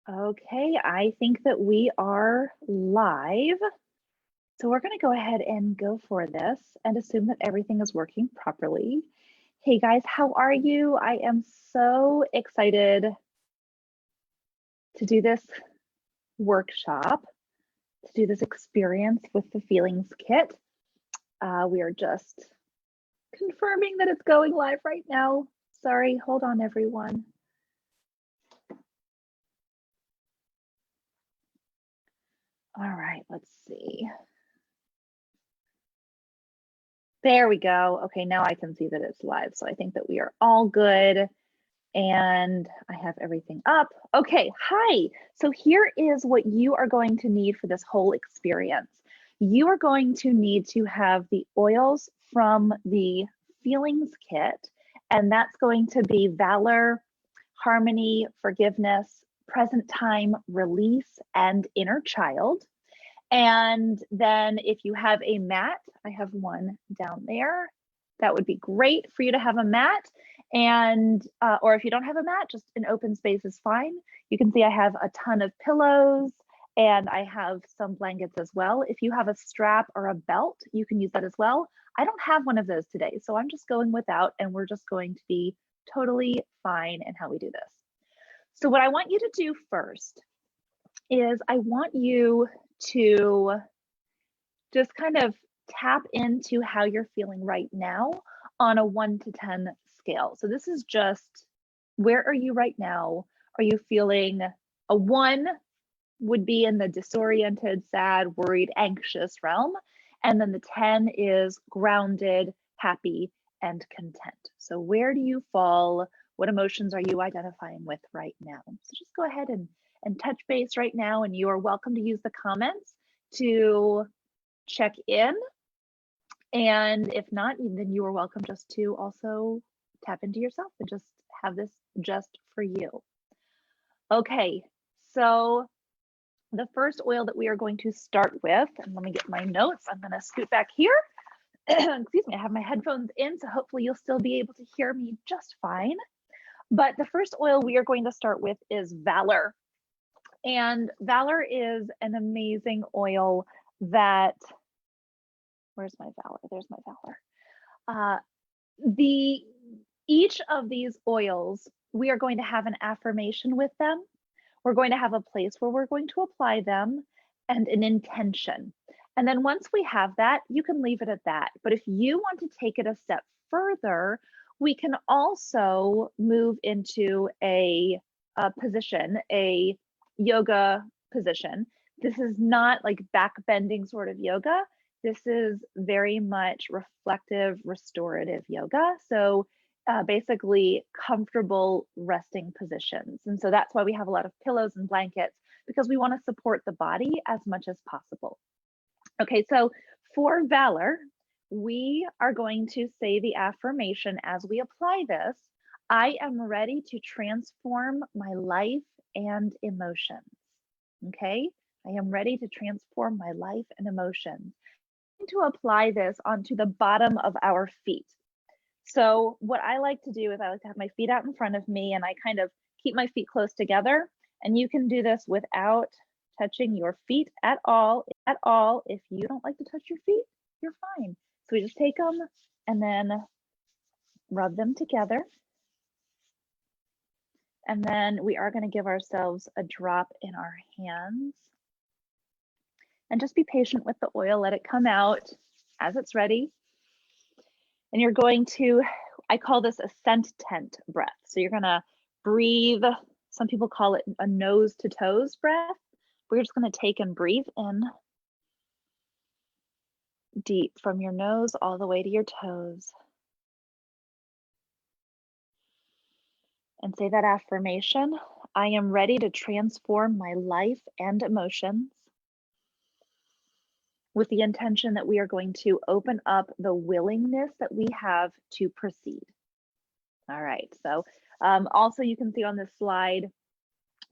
Okay, I think that we are live. So we're going to go ahead and go for this and assume that everything is working properly. Hey guys, how are you? I am so excited to do this workshop, to do this experience with the Feelings Kit. We are just confirming that it's going live right now. Sorry, hold on everyone. All right, let's see. There we go. Okay, now I can see that it's live. So I think that we are all good. And I have everything up. Okay, hi. So here is what you are going to need for this whole experience. You are going to need to have the oils from the Feelings Kit, and that's going to be Valor, Harmony, Forgiveness, Present Time, Release, and Inner Child. And then if you have a mat, I have one down there. That would be great for you to have a mat. And, or if you don't have a mat, just an open space is fine. You can see I have a ton of pillows and I have some blankets as well. If you have a strap or a belt, you can use that as well. I don't have one of those today, so I'm just going without, and we're just going to be totally fine in how we do this. So what I want you to do first is I want you to just kind of tap into how you're feeling right now on a 1 to 10 scale. So this is just, where are you right now? Are you feeling a 1 would be in the disoriented, sad, worried, anxious realm. And then the 10 is grounded, happy, and content. So where do you fall? What emotions are you identifying with right now? So just go ahead and touch base right now, and you are welcome to use the comments to check in. And if not, then you are welcome just to also tap into yourself and just have this just for you. Okay, so the first oil that we are going to start with, and let me get my notes. I'm going to scoot back here. Excuse me, I have my headphones in, so hopefully you'll still be able to hear me just fine. But the first oil we are going to start with is Valor. And Valor is an amazing oil that, where's my Valor? There's my Valor. Each of these oils, we are going to have an affirmation with them. We're going to have a place where we're going to apply them and an intention. And then once we have that, you can leave it at that. But if you want to take it a step further, we can also move into a position, a yoga position. This is not like back bending sort of yoga. This is very much reflective, restorative yoga. So basically comfortable resting positions. And so that's why we have a lot of pillows and blankets, because we want to support the body as much as possible. Okay, so for Valor, we are going to say the affirmation as we apply this. I am ready to transform my life and emotions. Okay, I am ready to transform my life and emotions. I'm going to apply this onto the bottom of our feet. So what I like to do is I like to have my feet out in front of me, and I kind of keep my feet close together. And you can do this without touching your feet at all. If you don't like to touch your feet, you're fine. So we just take them and then rub them together. And then we are going to give ourselves a drop in our hands. And just be patient with the oil, let it come out as it's ready. And you're going to, I call this a scent tent breath. So you're gonna breathe, some people call it a nose to toes breath. We're just gonna take and breathe in deep from your nose all the way to your toes. And say that affirmation. I am ready to transform my life and emotions, with the intention that we are going to open up the willingness that we have to proceed. All right, so also you can see on this slide,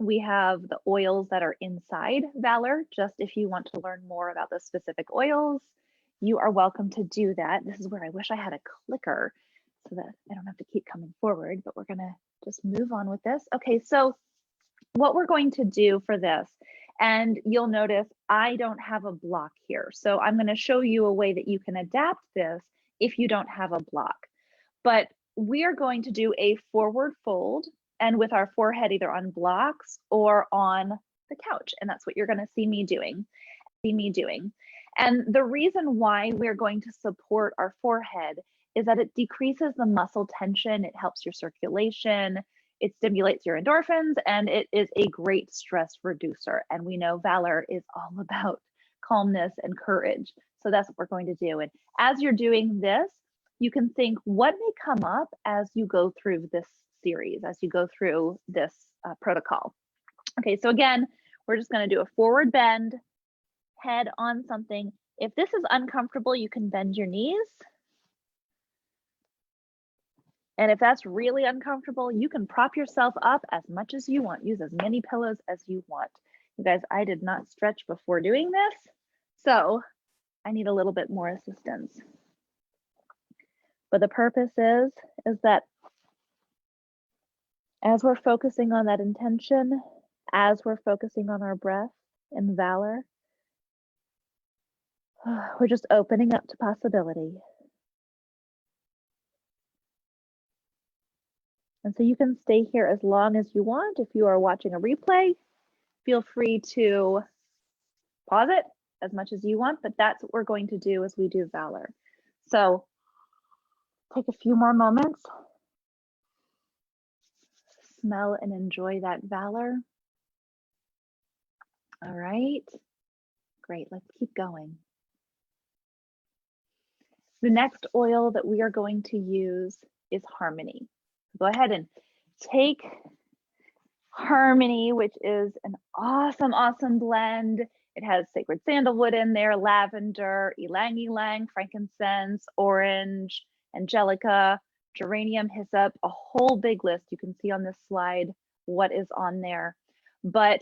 we have the oils that are inside Valor. Just if you want to learn more about the specific oils, you are welcome to do that. This is where I wish I had a clicker so that I don't have to keep coming forward, but we're gonna just move on with this. Okay, so what we're going to do for this, and you'll notice I don't have a block here. So I'm going to show you a way that you can adapt this if you don't have a block. But we are going to do a forward fold, and with our forehead either on blocks or on the couch. And that's what you're going to see me doing. And the reason why we're going to support our forehead is that it decreases the muscle tension, it helps your circulation, it stimulates your endorphins, and it is a great stress reducer. And we know Valor is all about calmness and courage. So that's what we're going to do. And as you're doing this, you can think what may come up as you go through this series, as you go through this protocol. Okay, so again, we're just going to do a forward bend, head on something. If this is uncomfortable, you can bend your knees. And if that's really uncomfortable, you can prop yourself up as much as you want. Use as many pillows as you want. You guys, I did not stretch before doing this, so I need a little bit more assistance. But the purpose is that as we're focusing on that intention, as we're focusing on our breath in Valor, we're just opening up to possibility. And so you can stay here as long as you want. If you are watching a replay, feel free to pause it as much as you want, but that's what we're going to do as we do Valor. So take a few more moments. Smell and enjoy that Valor. All right, great, let's keep going. The next oil that we are going to use is Harmony. Go ahead and take Harmony, which is an awesome, awesome blend. It has sacred sandalwood in there, lavender, ylang ylang, frankincense, orange, angelica, geranium, hyssop, a whole big list. You can see on this slide what is on there. But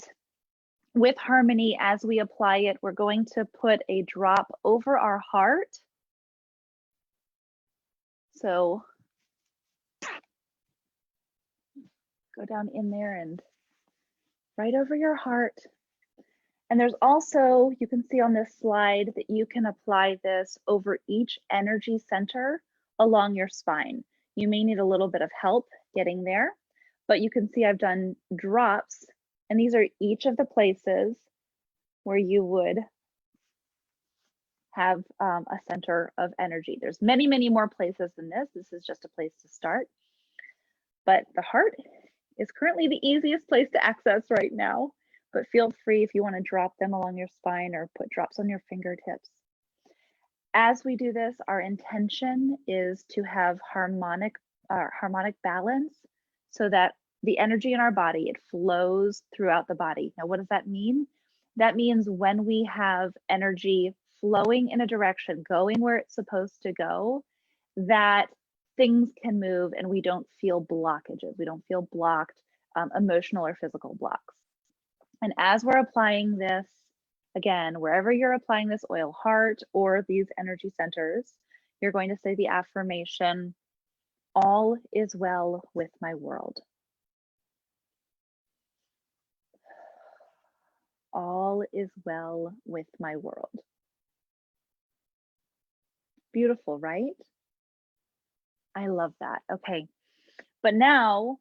with Harmony, as we apply it, we're going to put a drop over our heart. So go down in there and right over your heart. And there's also, you can see on this slide that you can apply this over each energy center along your spine. You may need a little bit of help getting there, but you can see I've done drops, and these are each of the places where you would have a center of energy. There's many, many more places than this. This is just a place to start. But the heart is currently the easiest place to access right now, but feel free if you want to drop them along your spine or put drops on your fingertips. As we do this, our intention is to have harmonic balance so that the energy in our body, it flows throughout the body. Now, what does that mean? That means when we have energy flowing in a direction, going where it's supposed to go, that things can move and we don't feel blockages. We don't feel blocked, emotional or physical blocks. And as we're applying this, again, wherever you're applying this oil, heart or these energy centers, you're going to say the affirmation, all is well with my world. All is well with my world. Beautiful, right? I love that. Okay, but now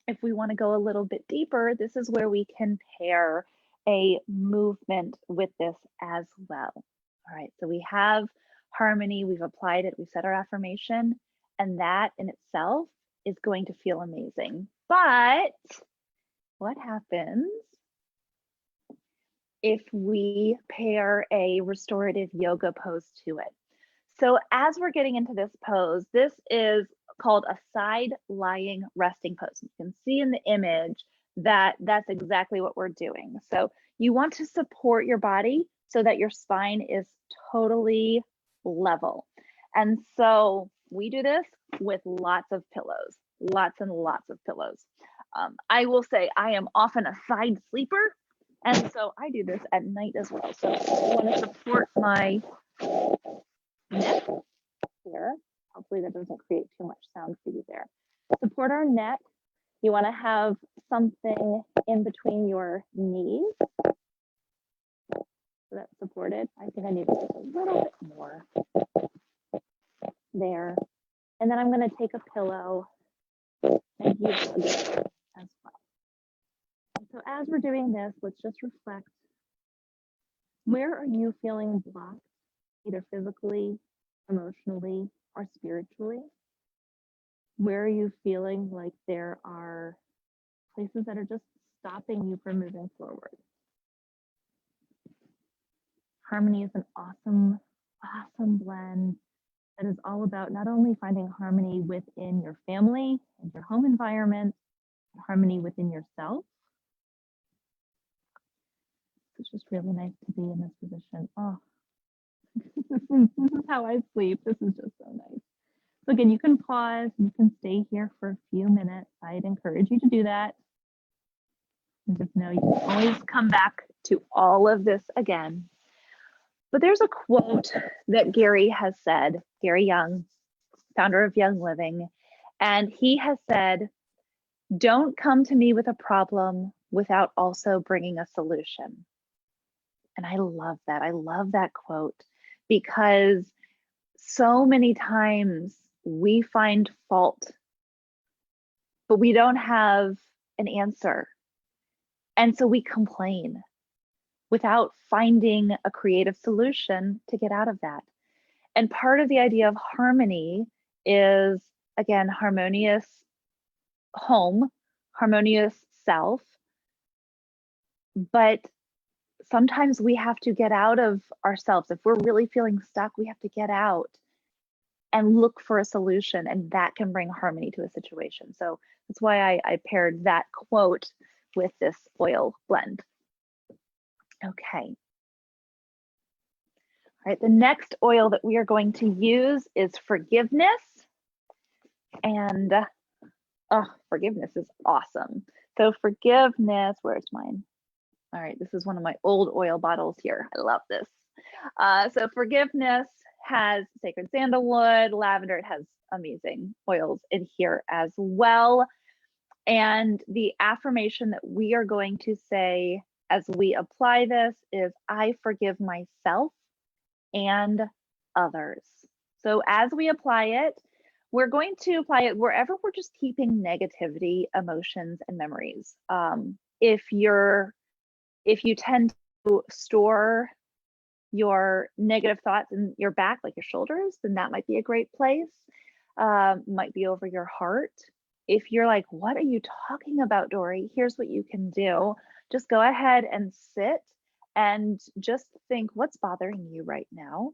if we want to go a little bit deeper, this is where we can pair a movement with this as well. All right, so we have Harmony, we've applied it, we said our affirmation, and that in itself is going to feel amazing. But what happens if we pair a restorative yoga pose to it? So as we're getting into this pose, this is called a side lying resting pose. You can see in the image that that's exactly what we're doing. So you want to support your body so that your spine is totally level. And so we do this with lots of pillows, lots and lots of pillows. I will say I am often a side sleeper, and so I do this at night as well. So I want to support my neck here. Hopefully that doesn't create too much sound for you there. Support our neck You want to have something in between your knees so that's supported. I think I need to take a little bit more there. And then I'm going to take a pillow and use it as well. So as we're doing this, let's just reflect. Where are you feeling blocked, either physically, emotionally, or spiritually? Where are you feeling like there are places that are just stopping you from moving forward? Harmony is an awesome, awesome blend that is all about not only finding harmony within your family and your home environment, but harmony within yourself. It's just really nice to be in this position. Oh, this is how I sleep. This is just so nice. So again, you can pause, you can stay here for a few minutes. I'd encourage you to do that. And just know you can always come back to all of this again. But there's a quote that Gary has said, Gary Young, founder of Young Living, and he has said, "Don't come to me with a problem without also bringing a solution." And I love that. I love that quote because so many times we find fault, but we don't have an answer. And so we complain without finding a creative solution to get out of that. And part of the idea of harmony is, again, harmonious home, harmonious self. But sometimes we have to get out of ourselves. If we're really feeling stuck, we have to get out and look for a solution, and that can bring harmony to a situation. So that's why I paired that quote with this oil blend. Okay. All right, the next oil that we are going to use is forgiveness. And forgiveness is awesome. So forgiveness, where's mine? All right, this is one of my old oil bottles here. I love this. So forgiveness has sacred sandalwood, lavender. It has amazing oils in here as well. And the affirmation that we are going to say as we apply this is, I forgive myself and others. So as we apply it, we're going to apply it wherever we're just keeping negativity, emotions, and memories. If you tend to store your negative thoughts in your back, like your shoulders, then that might be a great place. Might be over your heart. If you're like, what are you talking about, Dory? Here's what you can do. Just go ahead and sit and just think, what's bothering you right now?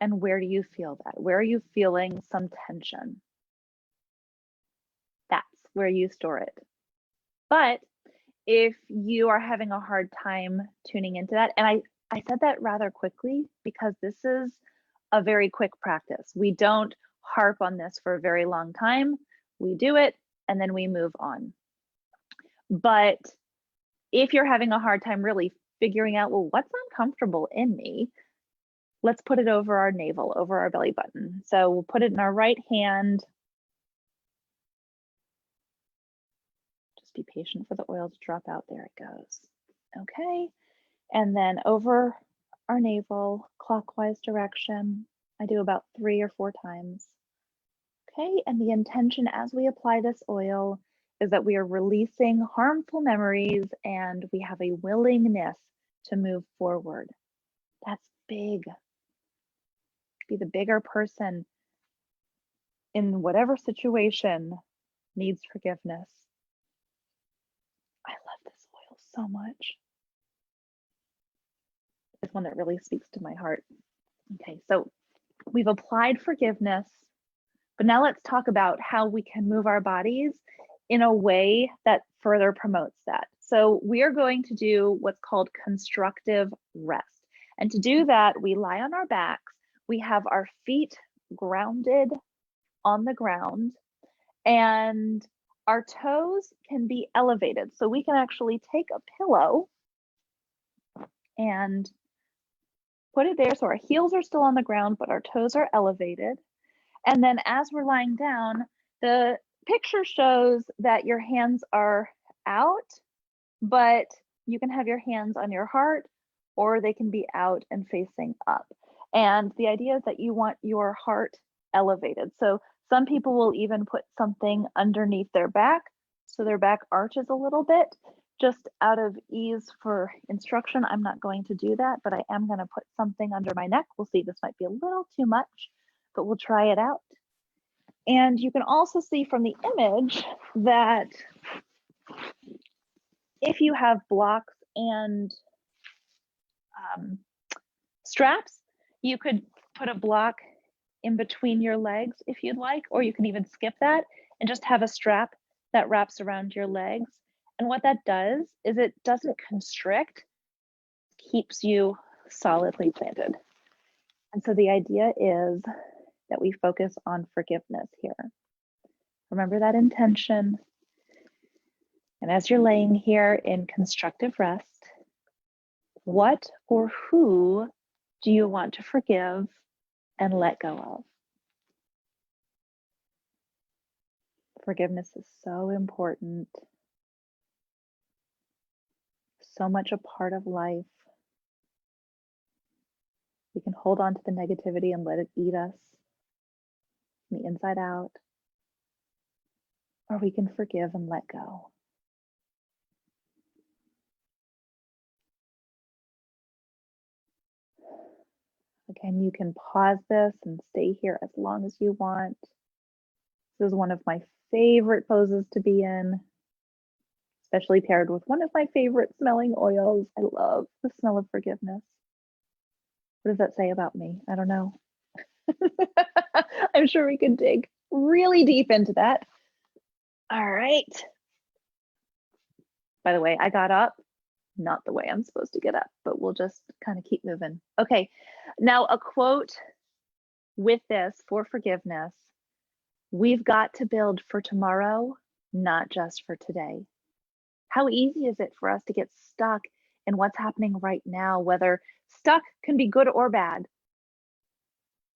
And where do you feel that? Where are you feeling some tension? That's where you store it. But if you are having a hard time tuning into that, and I said that rather quickly because this is a very quick practice. We don't harp on this for a very long time. We do it and then we move on. But if you're having a hard time really figuring out, well, what's uncomfortable in me? Let's put it over our navel, over our belly button. So we'll put it in our right hand. Just be patient for the oil to drop out. There it goes. Okay. And then over our navel, clockwise direction. I do about 3 or 4 times. Okay. And the intention as we apply this oil is that we are releasing harmful memories and we have a willingness to move forward. That's big. Be the bigger person in whatever situation needs forgiveness. I love this oil so much. It's one that really speaks to my heart. Okay, so we've applied forgiveness, but now let's talk about how we can move our bodies in a way that further promotes that. So we are going to do what's called constructive rest. And to do that, we lie on our backs. We have our feet grounded on the ground and our toes can be elevated. So we can actually take a pillow and put it there. So our heels are still on the ground, but our toes are elevated. And then as we're lying down, the picture shows that your hands are out, but you can have your hands on your heart, or they can be out and facing up. And the idea is that you want your heart elevated. So some people will even put something underneath their back, so their back arches a little bit. Just out of ease for instruction, I'm not going to do that, but I am going to put something under my neck. We'll see, this might be a little too much, but we'll try it out. And you can also see from the image that if you have blocks and straps, you could put a block in between your legs if you'd like, or you can even skip that and just have a strap that wraps around your legs. And what that does is it doesn't constrict, keeps you solidly planted. And so the idea is that we focus on forgiveness here. Remember that intention. And as you're laying here in constructive rest, what or who do you want to forgive and let go of? Forgiveness is so important, so much a part of life. We can hold on to the negativity and let it eat us from the inside out, or we can forgive and let go. Again, you can pause this and stay here as long as you want. This is one of my favorite poses to be in, especially paired with one of my favorite smelling oils. I love the smell of forgiveness. What does that say about me? I don't know. I'm sure we could dig really deep into that. All right. By the way, I got up, not the way I'm supposed to get up, but we'll just kind of keep moving. Okay, now a quote with this for forgiveness. We've got to build for tomorrow, not just for today. How easy is it for us to get stuck in what's happening right now, whether stuck can be good or bad,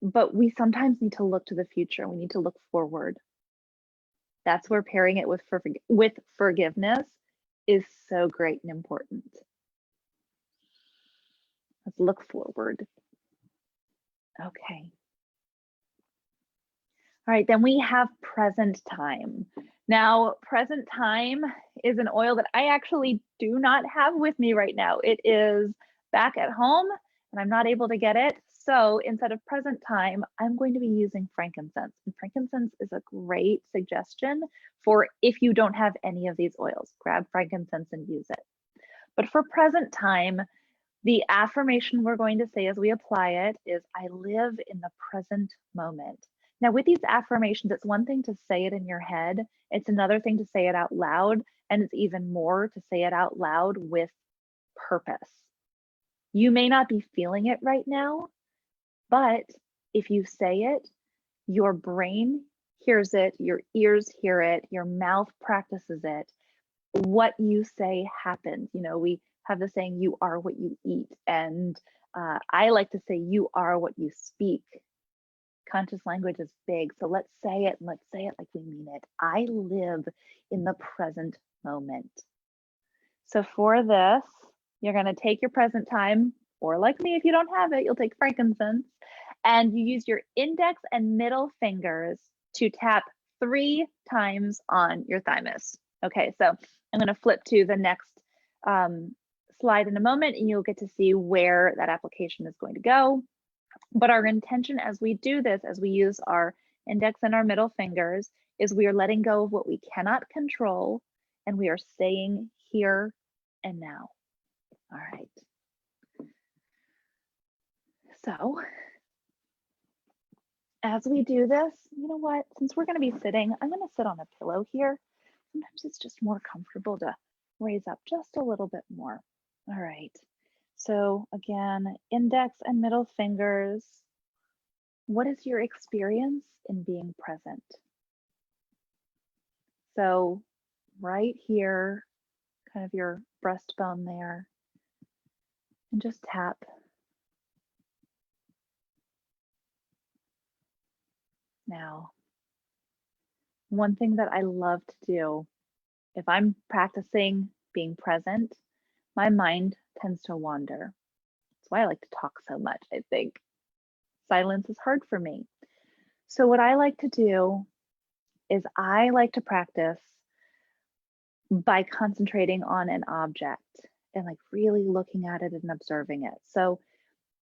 but we sometimes need to look to the future. We need to look forward. That's where pairing it with forgiveness is so great and important. Let's look forward. Okay. All right, then we have present time. Now, present time is an oil that I actually do not have with me right now. It is back at home and I'm not able to get it. So instead of present time, I'm going to be using frankincense. And frankincense is a great suggestion for if you don't have any of these oils, grab frankincense and use it. But for present time, the affirmation we're going to say as we apply it is, I live in the present moment. Now, with these affirmations, it's one thing to say it in your head. It's another thing to say it out loud. And it's even more to say it out loud with purpose. You may not be feeling it right now, but if you say it, your brain hears it, your ears hear it, your mouth practices it. What you say happens. You know, we have the saying, you are what you eat. And I like to say, you are what you speak. Conscious language is big. So let's say it and let's say it like we mean it. I live in the present moment. So for this, you're going to take your present time, or like me, if you don't have it, you'll take frankincense, and you use your index and middle fingers to tap 3 times on your thymus. Okay, so I'm going to flip to the next slide in a moment, and you'll get to see where that application is going to go. But our intention as we do this, as we use our index and our middle fingers, is we are letting go of what we cannot control, and we are staying here and now. All right. So as we do this, you know what? Since we're going to be sitting, I'm going to sit on a pillow here. Sometimes it's just more comfortable to raise up just a little bit more. All right. So again, index and middle fingers. What is your experience in being present? So right here, kind of your breastbone there, and just tap. Now, one thing that I love to do, if I'm practicing being present, my mind tends to wander. That's why I like to talk so much, I think. Silence is hard for me. So what I like to do is I like to practice by concentrating on an object and like really looking at it and observing it. So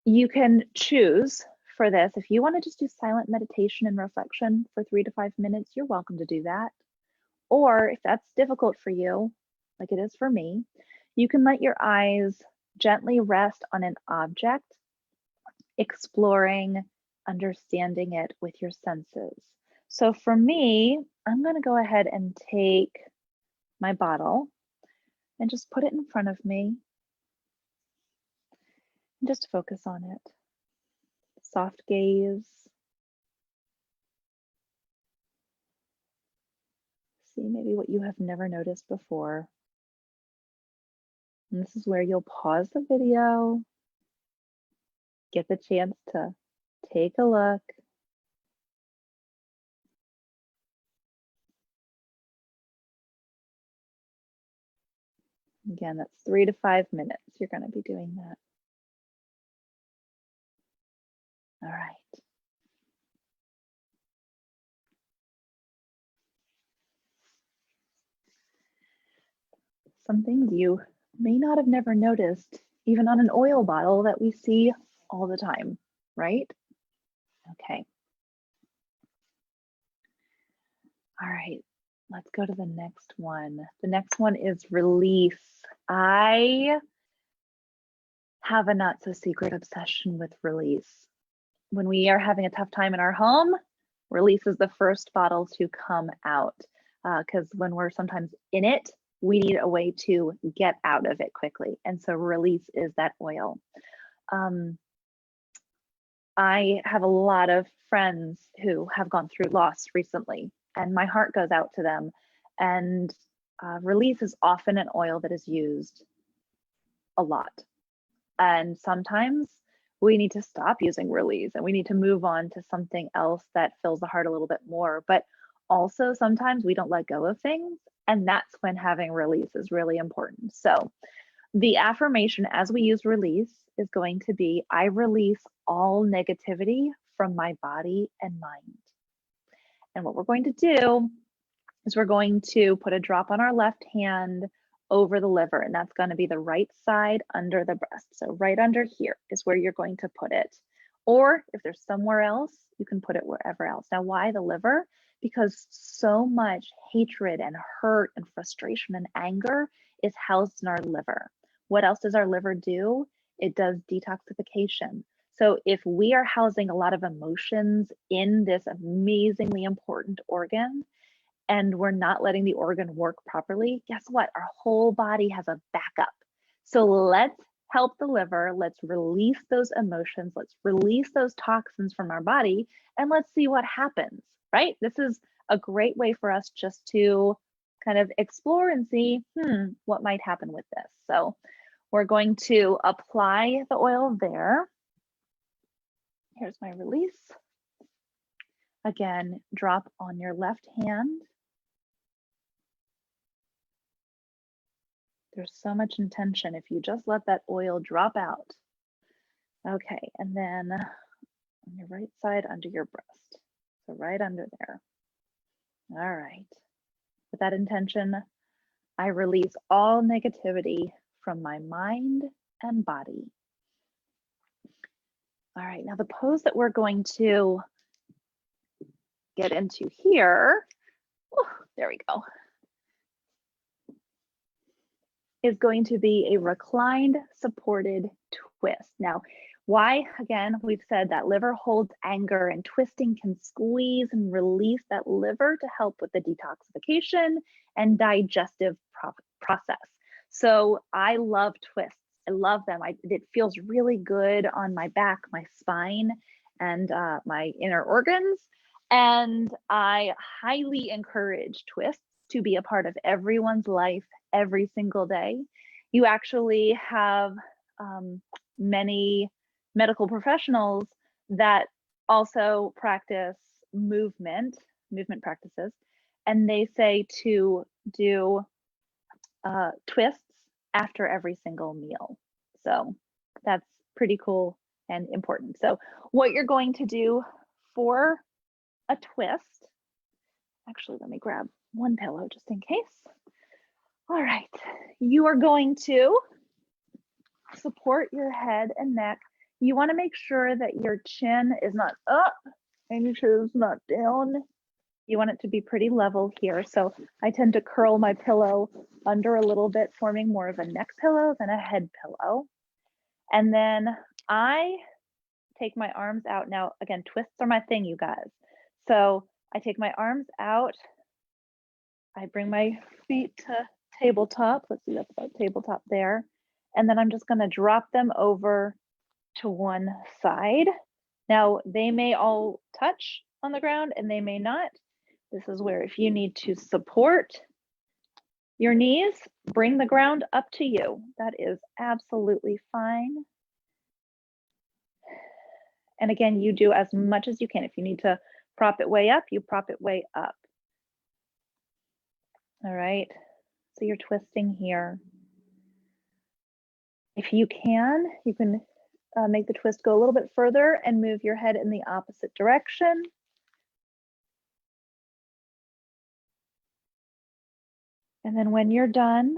you can choose for this, if you want to just do silent meditation and reflection for 3 to 5 minutes, you're welcome to do that. Or if that's difficult for you, like it is for me, you can let your eyes gently rest on an object, exploring, understanding it with your senses. So for me, I'm going to go ahead and take my bottle and just put it in front of me and just focus on it. Soft gaze. See maybe what you have never noticed before. And this is where you'll pause the video, get the chance to take a look. Again, that's 3 to 5 minutes. You're going to be doing that. All right. Some things you may not have never noticed, even on an oil bottle that we see all the time, right? Okay. All right, let's go to the next one. The next one is release. I have a not so secret obsession with release. When we are having a tough time in our home, release is the first bottle to come out because when we're sometimes in it, we need a way to get out of it quickly. And so release is that oil. I have a lot of friends who have gone through loss recently, and my heart goes out to them. And release is often an oil that is used a lot. And sometimes we need to stop using release and we need to move on to something else that fills the heart a little bit more. But also sometimes we don't let go of things, and that's when having release is really important. So the affirmation as we use release is going to be, I release all negativity from my body and mind. And what we're going to do is we're going to put a drop on our left hand over the liver, and that's going to be the right side under the breast. So right under here is where you're going to put it. Or if there's somewhere else, you can put it wherever else. Now, why the liver? Because so much hatred and hurt and frustration and anger is housed in our liver. What else does our liver do? It does detoxification. So if we are housing a lot of emotions in this amazingly important organ, and we're not letting the organ work properly, guess what? Our whole body has a backup. So let's help the liver. Let's release those emotions. Let's release those toxins from our body, and let's see what happens, right? This is a great way for us just to kind of explore and see, what might happen with this. So we're going to apply the oil there. Here's my release. Again, drop on your left hand. There's so much intention if you just let that oil drop out. Okay, and then on your right side under your breast. So right under there. All right. With that intention, I release all negativity from my mind and body. All right, now the pose that we're going to get into here, there we go, is going to be a reclined supported twist. Now, why? Again, we've said that liver holds anger, and twisting can squeeze and release that liver to help with the detoxification and digestive process. So I love twists. I love them. It feels really good on my back, my spine, and my inner organs. And I highly encourage twists to be a part of everyone's life every single day. You actually have many medical professionals that also practice movement practices. and they say to do twists after every single meal. So that's pretty cool and important. So what you're going to do for a twist, actually, let me grab one pillow just in case. All right, you are going to support your head and neck. You want to make sure that your chin is not up and your chin is not down. You want it to be pretty level here. So I tend to curl my pillow under a little bit, forming more of a neck pillow than a head pillow. And then I take my arms out. Now, again, twists are my thing, you guys. So I take my arms out. I bring my feet to tabletop. Let's see, that's about tabletop there. And then I'm just going to drop them over to one side. Now, they may all touch on the ground and they may not. This is where if you need to support your knees, bring the ground up to you. That is absolutely fine. And again, you do as much as you can. If you need to prop it way up, you prop it way up. All right, so you're twisting here. If you can make the twist go a little bit further and move your head in the opposite direction. And then when you're done,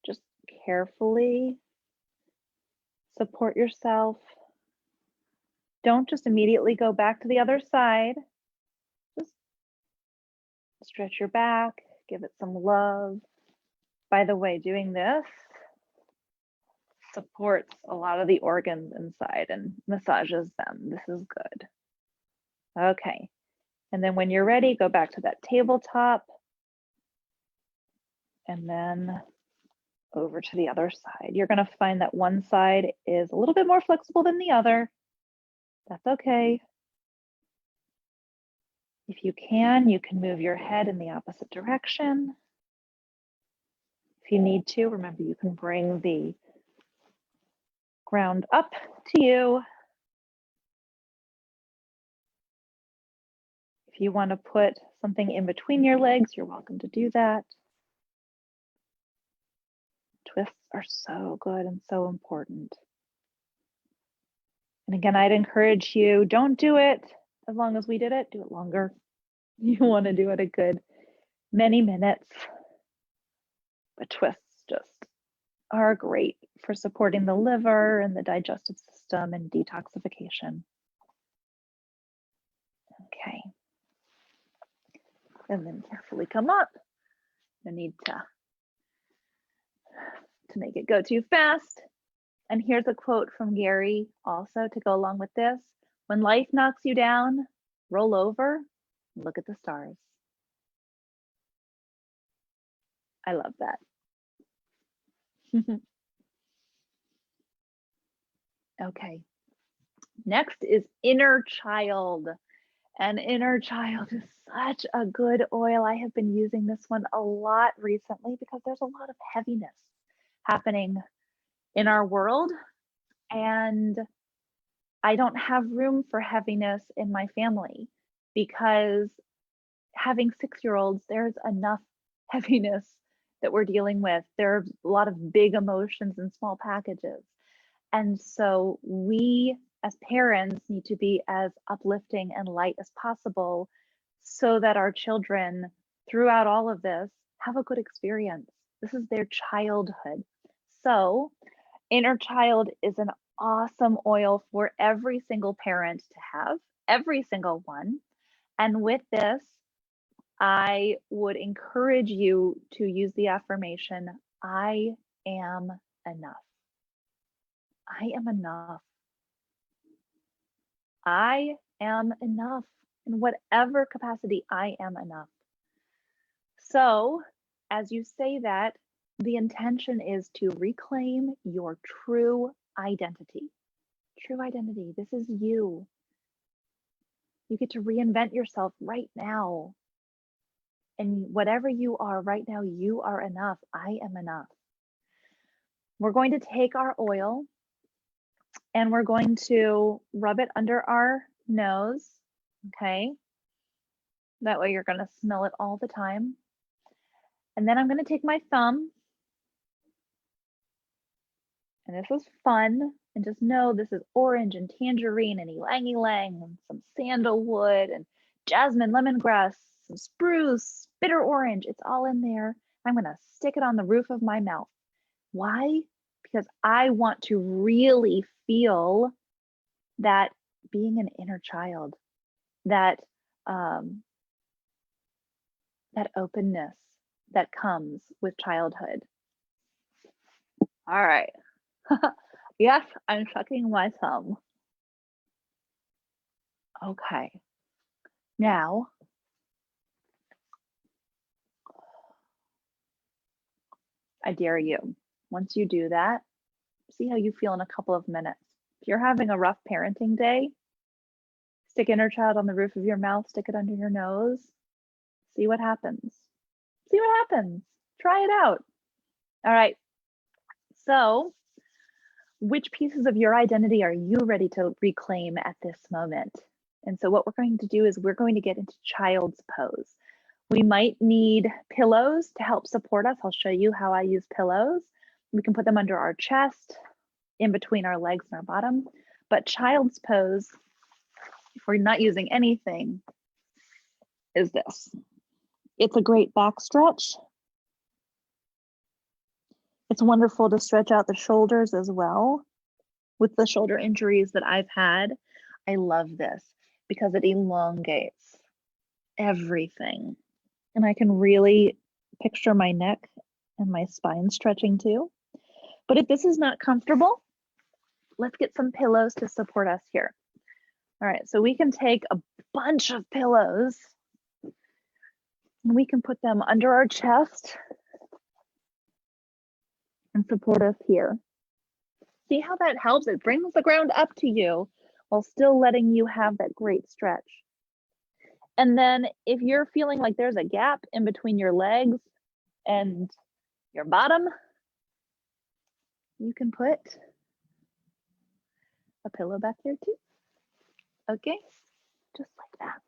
just carefully support yourself. Don't just immediately go back to the other side. Just stretch your back, give it some love. By the way, doing this supports a lot of the organs inside and massages them. This is good. Okay. And then when you're ready, go back to that tabletop and then over to the other side. You're going to find that one side is a little bit more flexible than the other. That's okay. If you can move your head in the opposite direction. If you need to, remember you can bring the ground up to you. If you want to put something in between your legs, you're welcome to do that. Twists are so good and so important. And again, I'd encourage you, don't do it as long as we did it, do it longer. You want to do it a good many minutes. But twists just are great for supporting the liver and the digestive system and detoxification. Okay. And then carefully come up. No need to make it go too fast. And here's a quote from Gary also to go along with this. When life knocks you down, roll over and look at the stars. I love that. Okay. Next is inner child. And inner child is such a good oil. I have been using this one a lot recently because there's a lot of heaviness happening in our world. And I don't have room for heaviness in my family because having 6-year-olds, there's enough heaviness that we're dealing with. There's a lot of big emotions in small packages. And so we as parents need to be as uplifting and light as possible so that our children throughout all of this have a good experience. This is their childhood. So inner child is an awesome oil for every single parent to have, every single one. And with this, I would encourage you to use the affirmation, I am enough. I am enough. I am enough. In whatever capacity, I am enough. So as you say that, the intention is to reclaim your true identity. True identity. This is you. You get to reinvent yourself right now. And whatever you are right now, you are enough. I am enough. We're going to take our oil and we're going to rub it under our nose. Okay. That way you're going to smell it all the time. And then I'm going to take my thumb, and this is fun, and just know this is orange and tangerine and ylang-ylang and some sandalwood and jasmine, lemongrass, some spruce, bitter orange. It's all in there. I'm going to stick it on the roof of my mouth. Why? Because I want to really feel that being an inner child, that that openness that comes with childhood. All right. Yes, I'm sucking my thumb. Okay. Now, I dare you. Once you do that, see how you feel in a couple of minutes. If you're having a rough parenting day, stick inner child on the roof of your mouth, stick it under your nose, see what happens. See what happens. Try it out. All right. So, which pieces of your identity are you ready to reclaim at this moment? And so what we're going to do is we're going to get into child's pose. We might need pillows to help support us. I'll show you how I use pillows. We can put them under our chest, in between our legs and our bottom. But child's pose, if we're not using anything, is this. It's a great back stretch. It's wonderful to stretch out the shoulders as well. With the shoulder injuries that I've had, I love this because it elongates everything. And I can really picture my neck and my spine stretching too. But if this is not comfortable, let's get some pillows to support us here. All right, so we can take a bunch of pillows and we can put them under our chest and support us here. See how that helps? It brings the ground up to you while still letting you have that great stretch. And then if you're feeling like there's a gap in between your legs and your bottom, you can put a pillow back there too. Okay, just like that.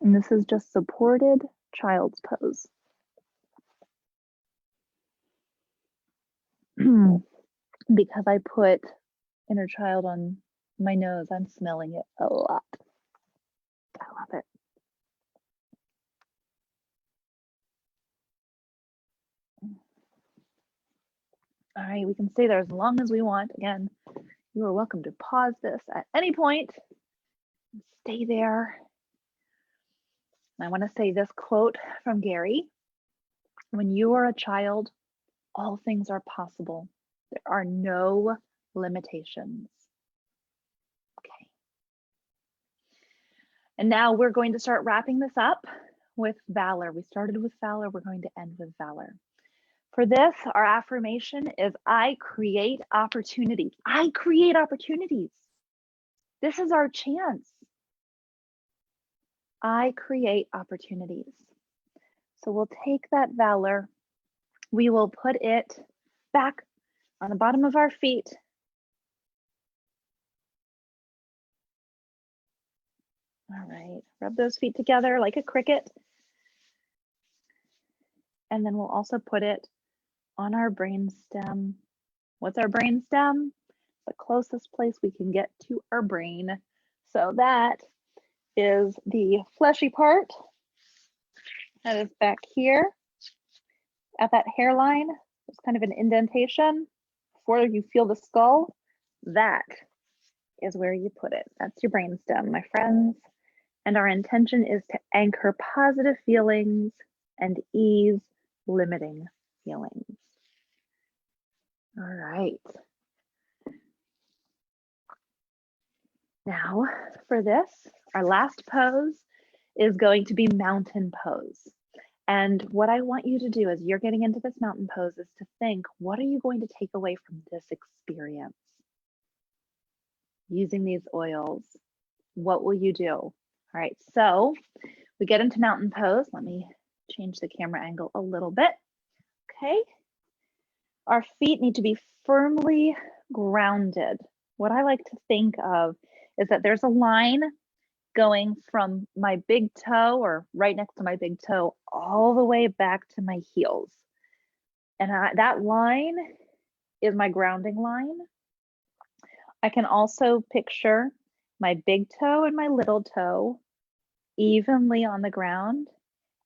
And this is just supported child's pose. Because I put inner child on my nose, I'm smelling it a lot. I love it. All right, we can stay there as long as we want. Again, you are welcome to pause this at any point. Stay there. I want to say this quote from Gary. When you are a child, all things are possible. There are no limitations. Okay. And now we're going to start wrapping this up with Valor. We started with Valor. We're going to end with Valor. For this, our affirmation is I create opportunity. I create opportunities. This is our chance. I create opportunities. So we'll take that Valor. We will put it back on the bottom of our feet. All right, rub those feet together like a cricket. And then we'll also put it on our brainstem. What's our brainstem? The closest place we can get to our brain. So that is the fleshy part that is back here at that hairline. There's kind of an indentation before you feel the skull. That is where you put it. That's your brainstem, my friends. And our intention is to anchor positive feelings and ease limiting feelings. All right. Now for this, our last pose is going to be mountain pose. And what I want you to do as you're getting into this mountain pose is to think, what are you going to take away from this experience? Using these oils, what will you do? All right, so we get into mountain pose. Let me change the camera angle a little bit. Okay. Our feet need to be firmly grounded. What I like to think of is that there's a line going from my big toe, or right next to my big toe, all the way back to my heels. And that line is my grounding line. I can also picture my big toe and my little toe evenly on the ground,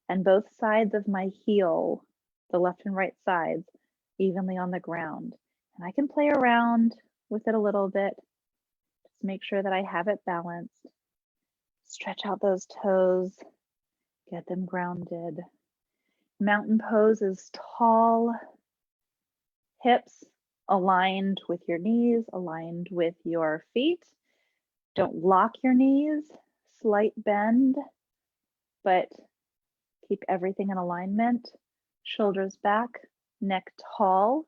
and both sides of my heel, the left and right sides, evenly on the ground. And I can play around with it a little bit, just make sure that I have it balanced. Stretch out those toes, get them grounded. Mountain pose is tall, hips aligned with your knees, aligned with your feet. Don't lock your knees, slight bend, but keep everything in alignment. Shoulders back, neck tall,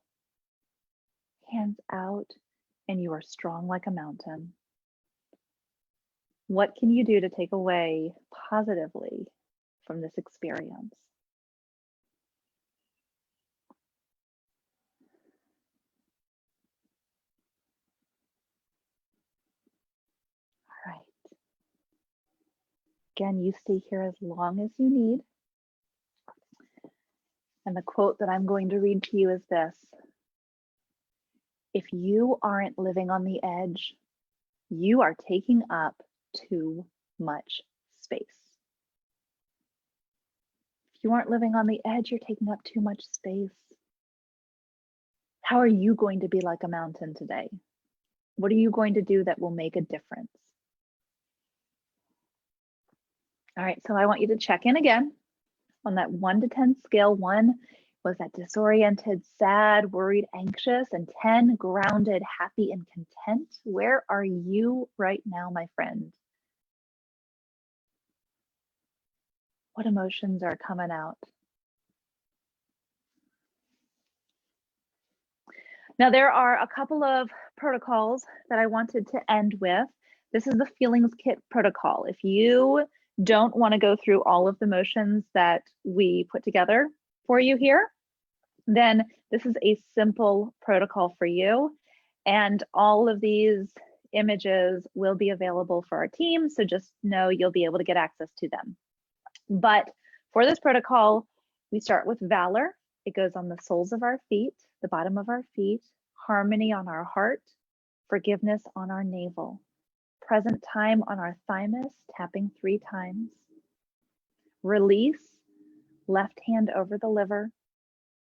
hands out, and you are strong like a mountain. What can you do to take away positively from this experience? All right. Again, you stay here as long as you need. And the quote that I'm going to read to you is this: if you aren't living on the edge, you are taking up too much space. If you aren't living on the edge, you're taking up too much space. How are you going to be like a mountain today? What are you going to do that will make a difference? All right, so I want you to check in again on that 1 to 10 scale. 1 was that disoriented, sad, worried, anxious, and 10 grounded, happy, and content. Where are you right now, my friend? What emotions are coming out? Now, there are a couple of protocols that I wanted to end with. This is the Feelings Kit protocol. If you don't want to go through all of the motions that we put together for you here, then this is a simple protocol for you. And all of these images will be available for our team, so just know you'll be able to get access to them. But for this protocol, we start with Valor. It goes on the soles of our feet, the bottom of our feet, harmony on our heart, forgiveness on our navel, present time on our thymus, tapping 3 times, release, left hand over the liver,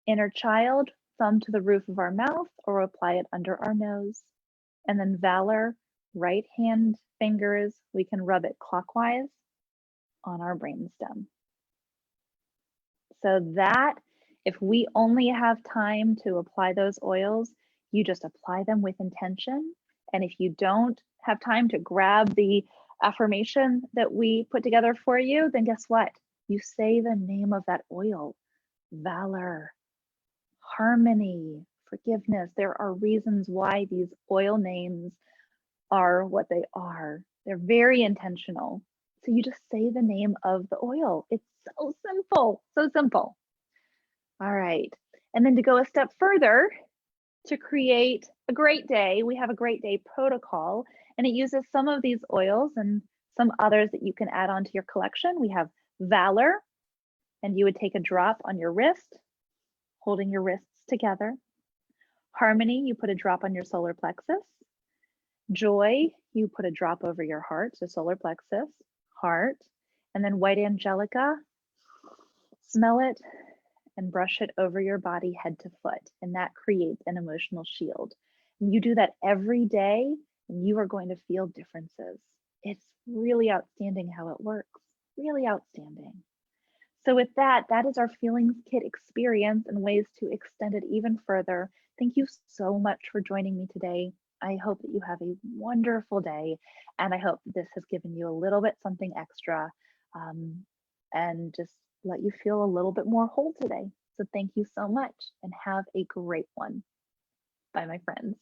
inner child, thumb to the roof of our mouth or apply it under our nose, and then Valor, right hand fingers, we can rub it clockwise on our brainstem. So that, if we only have time to apply those oils, you just apply them with intention. And if you don't have time to grab the affirmation that we put together for you, then guess what? You say the name of that oil: Valor, harmony, forgiveness. There are reasons why these oil names are what they are. They're very intentional. So you just say the name of the oil. It's so simple, so simple. All right. And then to go a step further, to create a great day, we have a great day protocol, and it uses some of these oils and some others that you can add on to your collection. We have Valor, and you would take a drop on your wrist, holding your wrists together. Harmony, you put a drop on your solar plexus. Joy, you put a drop over your heart, so solar plexus, heart. And then White Angelica, smell it and brush it over your body, head to foot, and that creates an emotional shield. And you do that every day, and you are going to feel differences. It's really outstanding how it works, really outstanding. So with that, that is our Feelings Kit experience and ways to extend it even further. Thank you so much for joining me today. I hope that you have a wonderful day, and I hope this has given you a little bit something extra and just let you feel a little bit more whole today. So thank you so much and have a great one. Bye, my friends.